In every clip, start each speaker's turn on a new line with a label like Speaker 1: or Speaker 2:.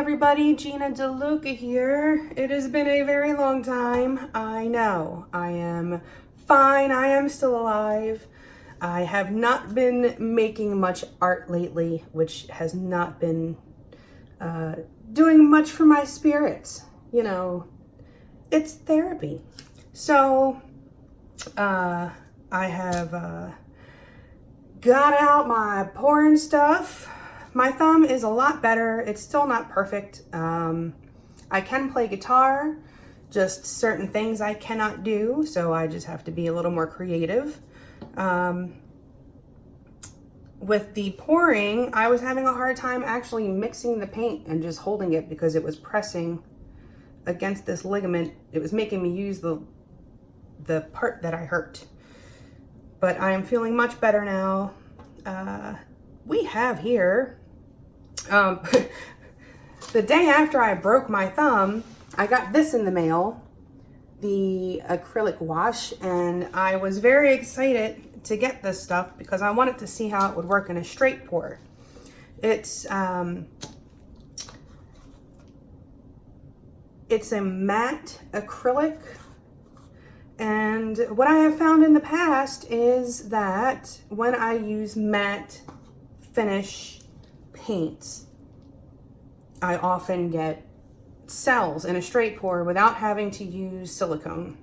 Speaker 1: everybody, Gina DeLuca here. It has been a very long time. I know. I am fine. I am still alive. I have not been making much art lately, which has not been doing much for my spirits. You know, it's therapy. So I have got out my pouring stuff. My thumb is a lot better. It's still not perfect. I can play guitar, just certain things I cannot do, so I just have to be a little more creative. With the pouring, I was having a hard time actually mixing the paint and just holding it because it was pressing against this ligament. It was making me use the part that I hurt. But I am feeling much better now. We have here, the day after I broke my thumb, I got this in the mail, the acrylic gouache, and I was very excited to get this stuff because I wanted to see how it would work in a straight pour. It's a matte acrylic, and what I have found in the past is that when I use matte finish paints, I often get cells in a straight pour without having to use silicone.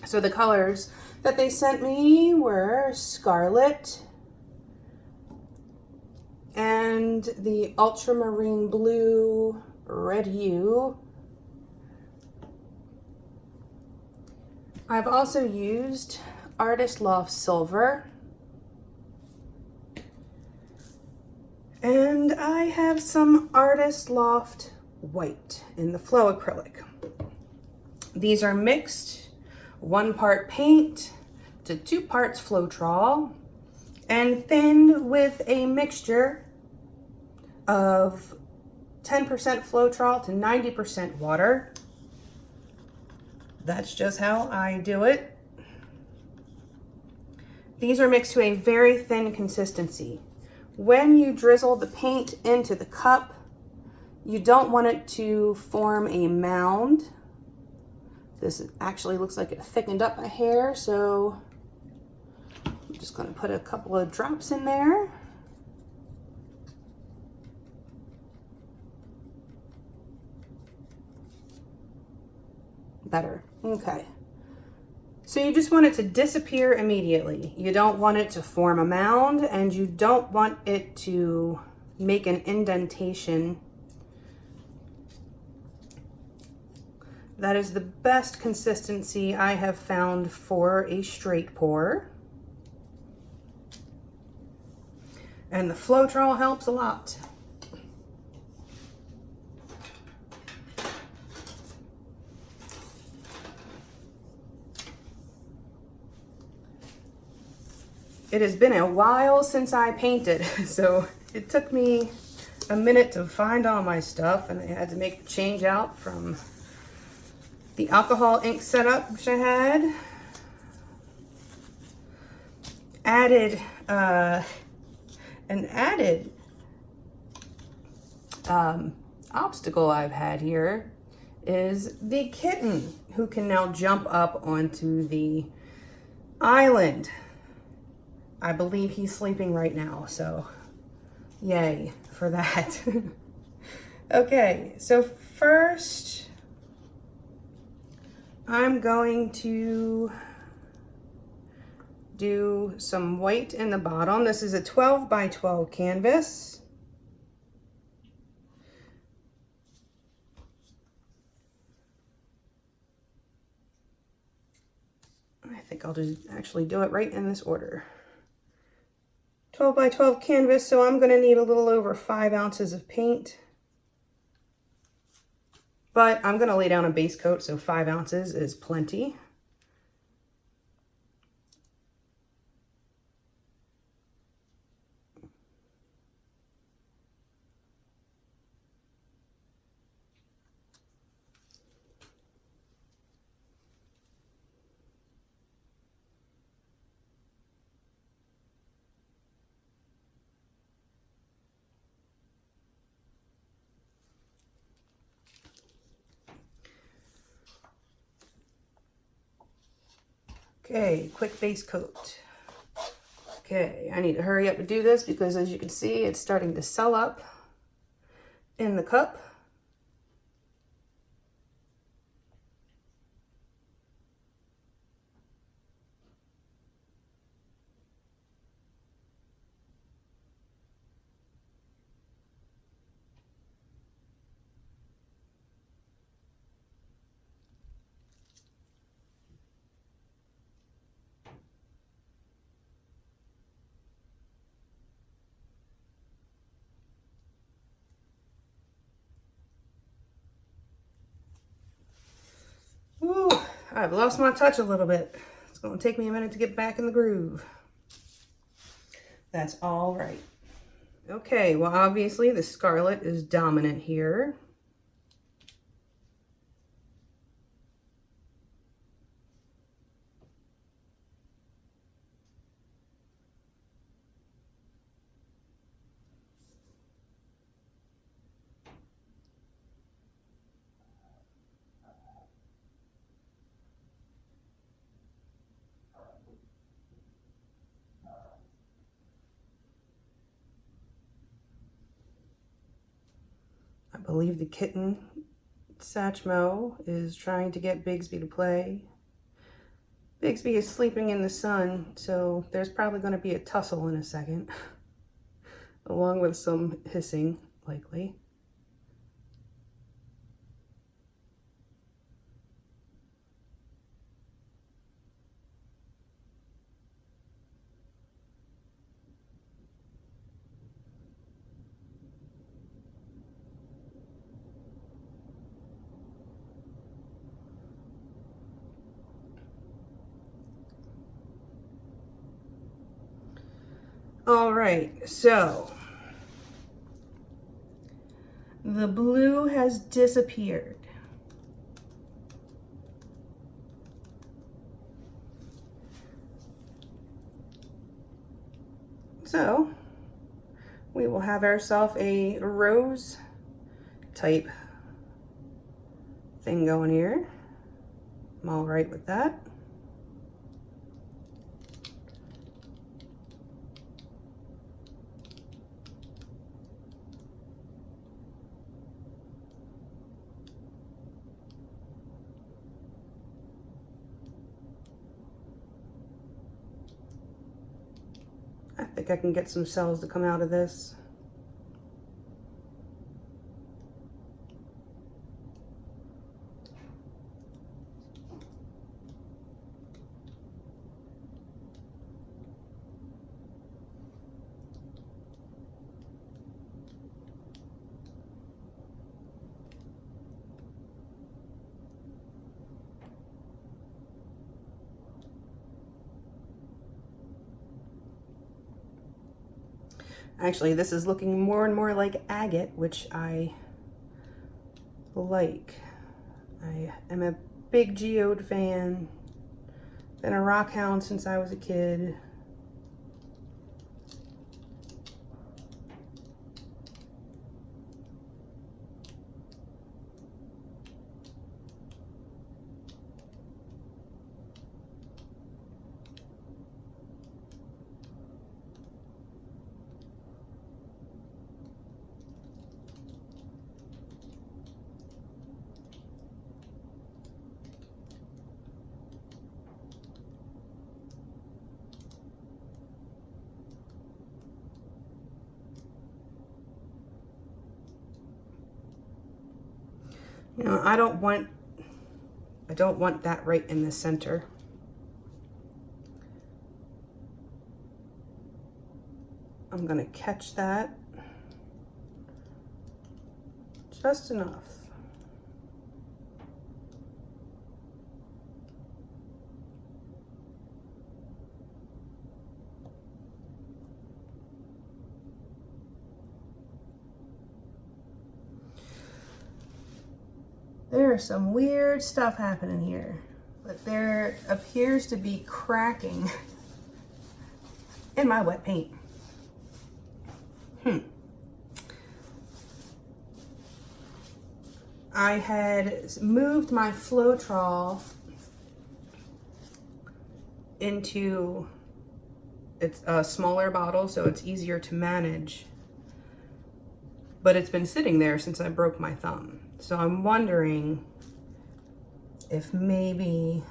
Speaker 1: So the colors that they sent me were Scarlet and the Ultramarine Blue, Red Hue. I've also used Artist Loft Silver. And I have some Artist Loft White in the Flow Acrylic. These are mixed 1 part paint to 2 parts Floetrol and thinned with a mixture of 10% Floetrol to 90% water. That's just how I do it. These are mixed to a very thin consistency. When you drizzle the paint into the cup, you don't want it to form a mound. This actually looks like it thickened up a hair, so I'm just going to put a couple of drops in there. Better. Okay. So you just want it to disappear immediately. You don't want it to form a mound, and you don't want it to make an indentation. That is the best consistency I have found for a straight pour. And the Floetrol helps a lot. It has been a while since I painted, so it took me a minute to find all my stuff, and I had to make the change out from the alcohol ink setup, which I had. An added obstacle I've had here is the kitten, who can now jump up onto the island. I believe he's sleeping right now, so yay for that. Okay, so first I'm going to do some white in the bottom. This is a 12 by 12 canvas. I think I'll just actually do it right in this order. 12 by 12 canvas, so I'm going to need a little over 5 ounces of paint. But I'm going to lay down a base coat, so 5 ounces is plenty. Okay, quick base coat. Okay, I need to hurry up and do this because as you can see, it's starting to swell up in the cup. Ooh, I've lost my touch a little bit. It's going to take me a minute to get back in the groove. That's all right. Okay, well, obviously the Scarlet is dominant here. I believe the kitten, Satchmo, is trying to get Bigsby to play. Bigsby is sleeping in the sun, so there's probably going to be a tussle in a second, along with some hissing, likely. All right, so the blue has disappeared. So we will have ourselves a rose type thing going here. I'm all right with that. I think I can get some cells to come out of this. Actually, this is looking more and more like agate, which I like. I am a big geode fan. Been a rock hound since I was a kid. You know, I don't want that right in the center. I'm gonna catch that just enough. There's some weird stuff happening here, but there appears to be cracking in my wet paint. I had moved my Floetrol into it's a smaller bottle, so it's easier to manage. But it's been sitting there since I broke my thumb. So I'm wondering if maybe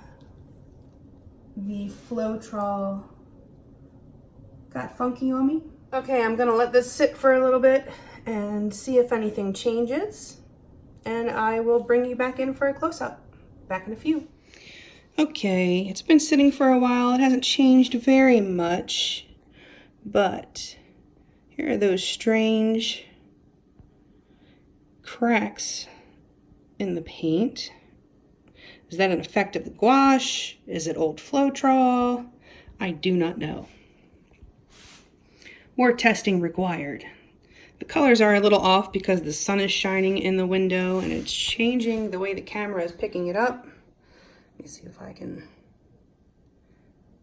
Speaker 1: the Floetrol got funky on me. Okay, I'm gonna let this sit for a little bit and see if anything changes. And I will bring you back in for a close-up. Back in a few. Okay, it's been sitting for a while. It hasn't changed very much, but here are those strange cracks in the paint. Is that an effect of the gouache? Is it old Floetrol? I do not know. More testing required. The colors are a little off because the sun is shining in the window and it's changing the way the camera is picking it up. Let me see if I can.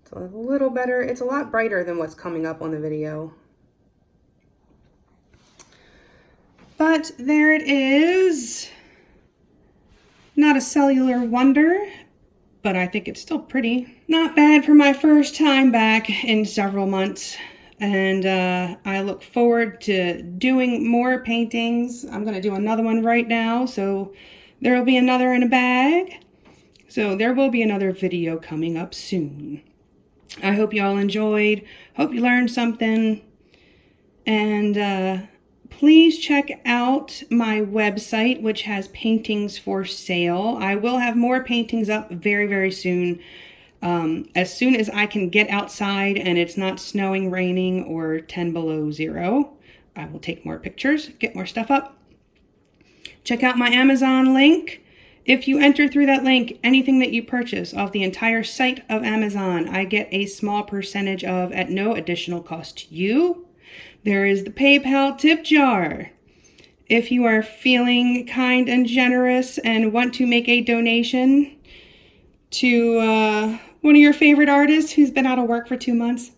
Speaker 1: It's a little better. It's a lot brighter than what's coming up on the video. But there it is. Not a cellular wonder, but I think it's still pretty. Not bad for my first time back in several months. And I look forward to doing more paintings. I'm going to do another one right now, so there will be another in a bag. So there will be another video coming up soon. I hope you all enjoyed. Hope you learned something. And please check out my website, which has paintings for sale. I will have more paintings up very, very soon. As soon as I can get outside and it's not snowing, raining, or 10 below zero, I will take more pictures, get more stuff up. Check out my Amazon link. If you enter through that link, anything that you purchase off the entire site of Amazon, I get a small percentage of at no additional cost to you. There is the PayPal tip jar. If you are feeling kind and generous and want to make a donation to one of your favorite artists who's been out of work for 2 months.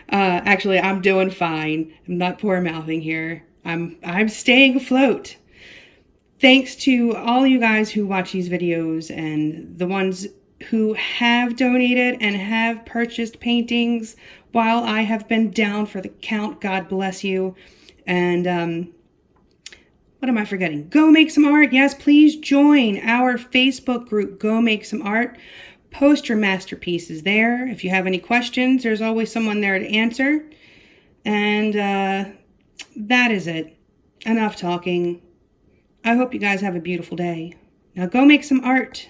Speaker 1: Actually, I'm doing fine. I'm not poor mouthing here. I'm staying afloat. Thanks to all you guys who watch these videos and the ones who have donated and have purchased paintings while I have been down for the count. God bless you. And what am I forgetting? Go make some art. Yes, please join our Facebook group, Go Make Some Art. Post your masterpieces there. If you have any questions, there's always someone there to answer. And that is it. Enough talking. I hope you guys have a beautiful day. Now go make some art.